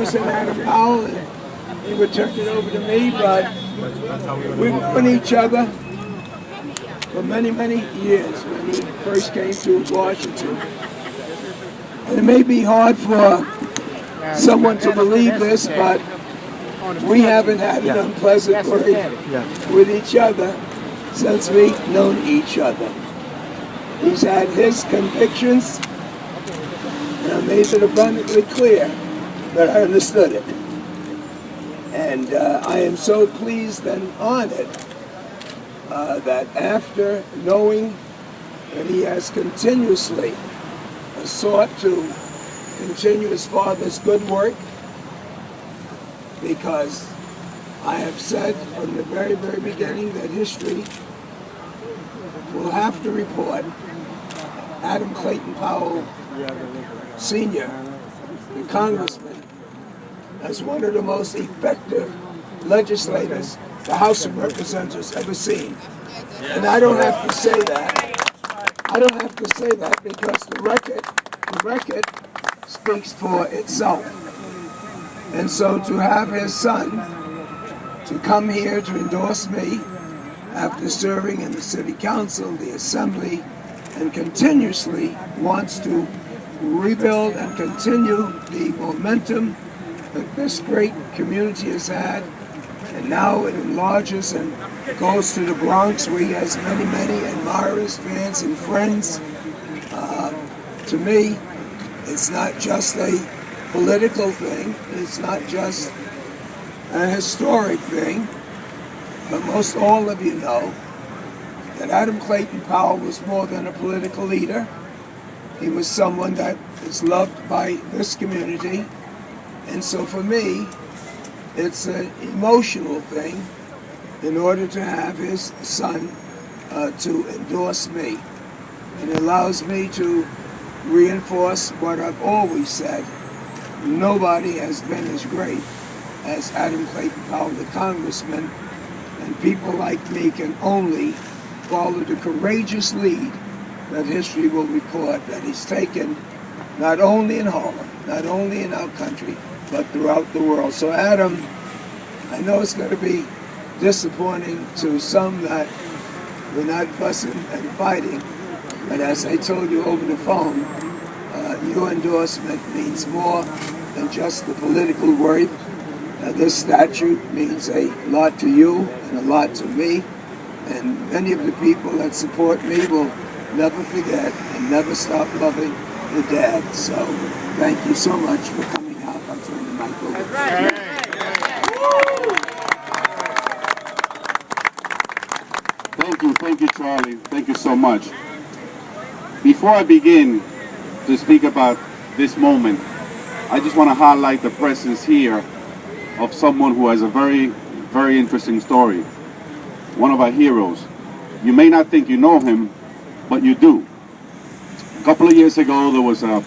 introducing Adam Powell, and he would turn it over to me, but we've known each other for many, many years when he first came to Washington. And it may be hard for someone to believe this, but we haven't had an unpleasant word with each other since we've known each other. He's had his convictions, and I made it abundantly clear that I understood it. And I am so pleased and honored that after knowing that he has continuously sought to continue his father's good work, because I have said from the very, very beginning that history will have to report Adam Clayton Powell Sr., the congressman, as one of the most effective legislators the House of Representatives ever seen. And I don't have to say that. I don't have to say that because the record speaks for itself. And so to have his son to come here to endorse me after serving in the city council, the assembly, and continuously wants to rebuild and continue the momentum that this great community has had, and now it enlarges and goes to the Bronx where he has many, many admirers, fans, and friends. To me, it's not just a political thing, it's not just a historic thing, but most all of you know that Adam Clayton Powell was more than a political leader. He was someone that is loved by this community, and so for me, it's an emotional thing in order to have his son to endorse me. It allows me to reinforce what I've always said. Nobody has been as great as Adam Clayton Powell, the congressman, and people like me can only follow the courageous lead that history will record that he's taken, not only in Harlem, not only in our country, but throughout the world. So Adam, I know it's going to be disappointing to some that we're not fussing and fighting, but as I told you over the phone, your endorsement means more than just the political word. This statute means a lot to you and a lot to me, and many of the people that support me will never forget and never stop loving the dad. So thank you so much for coming out. I'll turn the mic over. That's right. Thank you, Charlie. Thank you so much. Before I begin to speak about this moment, I just want to highlight the presence here of someone who has a very, very interesting story. One of our heroes. You may not think you know him, but you do. A couple of years ago, there was a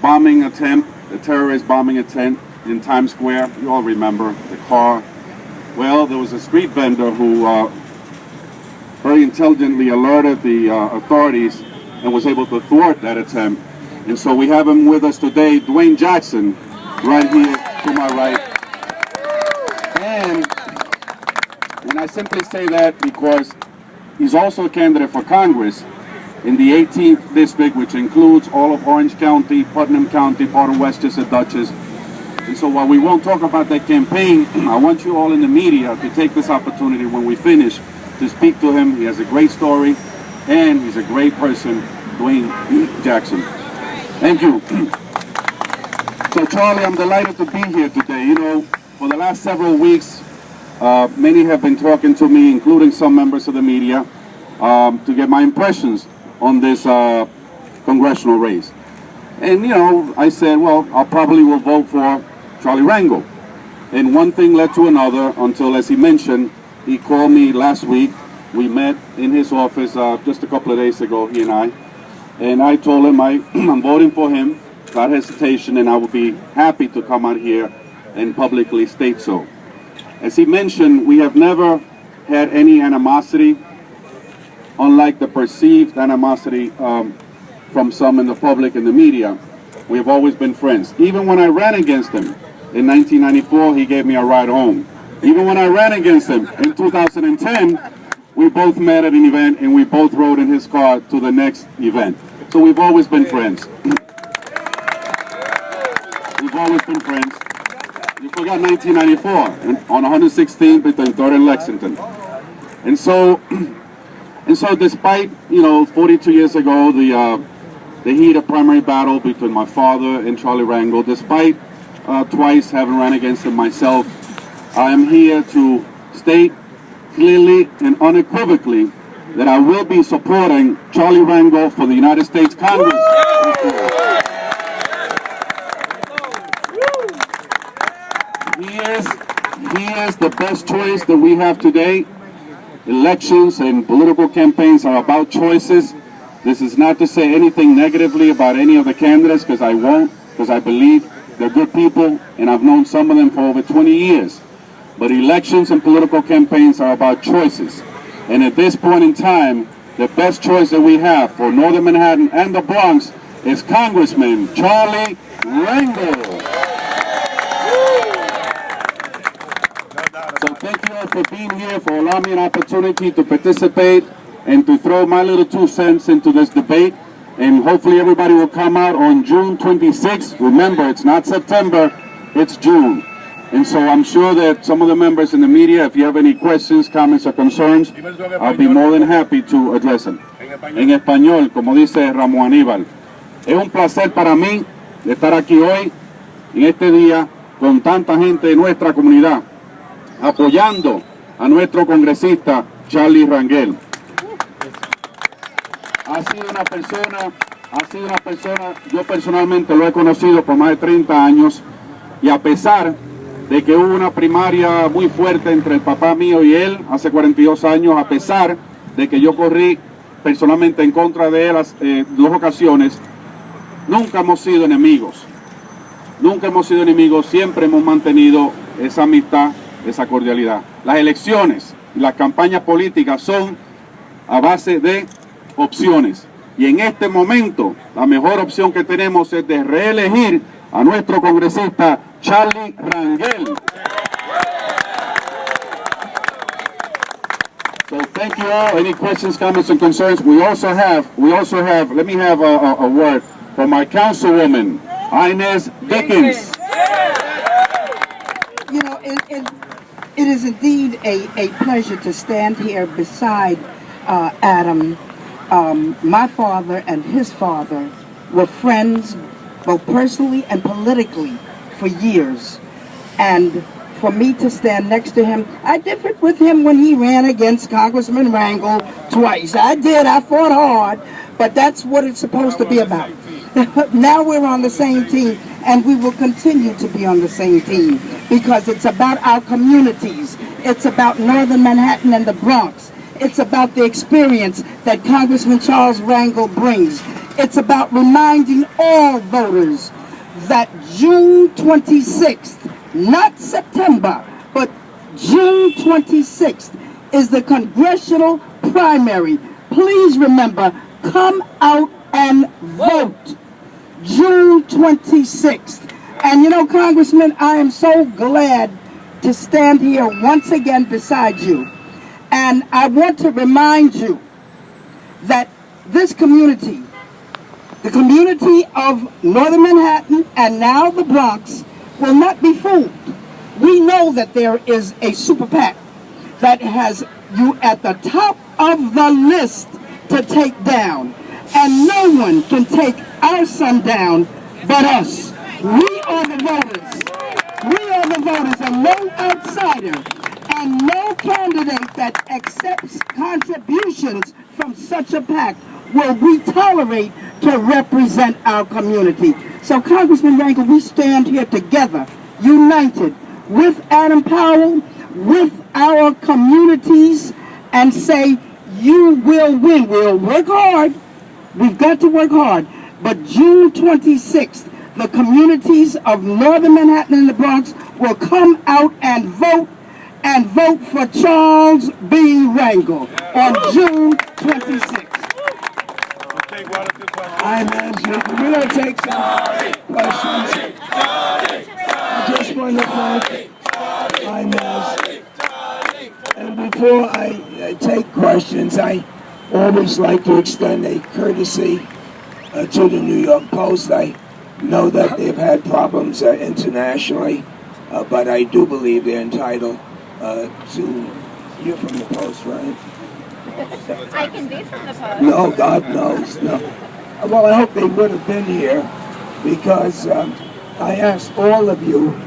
bombing attempt, a terrorist bombing attempt in Times Square. You all remember the car. Well, there was a street vendor who very intelligently alerted the authorities and was able to thwart that attempt. And so we have him with us today, Dwayne Jackson, right here to my right. And I simply say that because he's also a candidate for Congress in the 18th district, which includes all of Orange County, Putnam County, part of Westchester, Dutchess. And so while we won't talk about that campaign, I want you all in the media to take this opportunity when we finish to speak to him. He has a great story, and he's a great person, Dwayne Jackson. Thank you. So Charlie, I'm delighted to be here today. You know, for the last several weeks, many have been talking to me, including some members of the media, to get my impressions on this congressional race. And, you know, I said, well, I probably will vote for Charlie Rangel. And one thing led to another until, as he mentioned, he called me last week. We met in his office just a couple of days ago, he and I. And I told him I'm voting for him without hesitation, and I would be happy to come out here and publicly state so. As he mentioned, we have never had any animosity, unlike the perceived animosity from some in the public and the media. We have always been friends. Even when I ran against him in 1994, he gave me a ride home. Even when I ran against him in 2010, we both met at an event and we both rode in his car to the next event. So we've always been friends. We've always been friends. You forgot 1994 on 116th between 3rd and Lexington. And so despite, 42 years ago, the heated primary battle between my father and Charlie Rangel, despite twice having run against him myself, I am here to state clearly and unequivocally that I will be supporting Charlie Rangel for the United States Congress. He is the best choice that we have today. Elections and political campaigns are about choices. This is not to say anything negatively about any of the candidates, because I won't, because I believe they're good people, and I've known some of them for over 20 years. But elections and political campaigns are about choices. And at this point in time, the best choice that we have for Northern Manhattan and the Bronx is Congressman Charlie Rangel. So thank you all for being here, for allowing me an opportunity to participate and to throw my little 2 cents into this debate. And hopefully everybody will come out on June 26th. Remember, it's not September, it's June. And so I'm sure that some of the members in the media, if you have any questions, comments, or concerns, I'll be more than happy to address them. En español, como dice Ramón Aníbal. Es un placer para mí estar aquí hoy, en este día, con tanta gente de nuestra comunidad, apoyando a nuestro congresista Charlie Rangel. Ha sido una persona, yo personalmente lo he conocido por más de 30 años, y a pesar de que hubo una primaria muy fuerte entre el papá mío y él hace 42 años, a pesar de que yo corrí personalmente en contra de él 2 ocasiones, nunca hemos sido enemigos. Nunca hemos sido enemigos, siempre hemos mantenido esa amistad, esa cordialidad. Las elecciones y las campañas políticas son a base de opciones. Y en este momento, la mejor opción que tenemos es de reelegir a nuestro congresista Charlie Rangel. So thank you all. Any questions, comments, and concerns? We also have, let me have a word from my councilwoman, Inez Dickens. You know, it is indeed a pleasure to stand here beside Adam. My father and his father were friends, both personally and politically, for years. And for me to stand next to him, I differed with him when he ran against Congressman Rangel twice. I did, I fought hard, but that's what it's supposed to be about. Now we're on the same team, and we will continue to be on the same team, because it's about our communities. It's about Northern Manhattan and the Bronx. It's about the experience that Congressman Charles Rangel brings. It's about reminding all voters that June 26th, not September, but June 26th is the congressional primary. Please remember, come out and vote. June 26th. And you know, Congressman, I am so glad to stand here once again beside you. And I want to remind you that this community, the community of Northern Manhattan and now the Bronx, will not be fooled. We know that there is a super PAC that has you at the top of the list to take down. And no one can take our son down but us. We are the voters. We are the voters, and no outsider and no candidate that accepts contributions from such a PAC will we tolerate to represent our community. So Congressman Rangel, we stand here together, united, with Adam Powell, with our communities, and say, you will win. We'll work hard. We've got to work hard. But June 26th, the communities of Northern Manhattan and the Bronx will come out and vote for Charles B. Rangel on June 26th. We're going to take some questions. I just want wonderful. I'm and before I take questions, I always like to extend a courtesy to the New York Post. I know that they've had problems internationally, but I do believe they're entitled to. You're from the Post, right? I can be from the Post. No, God knows. No. Well, I hope they would have been here because I asked all of you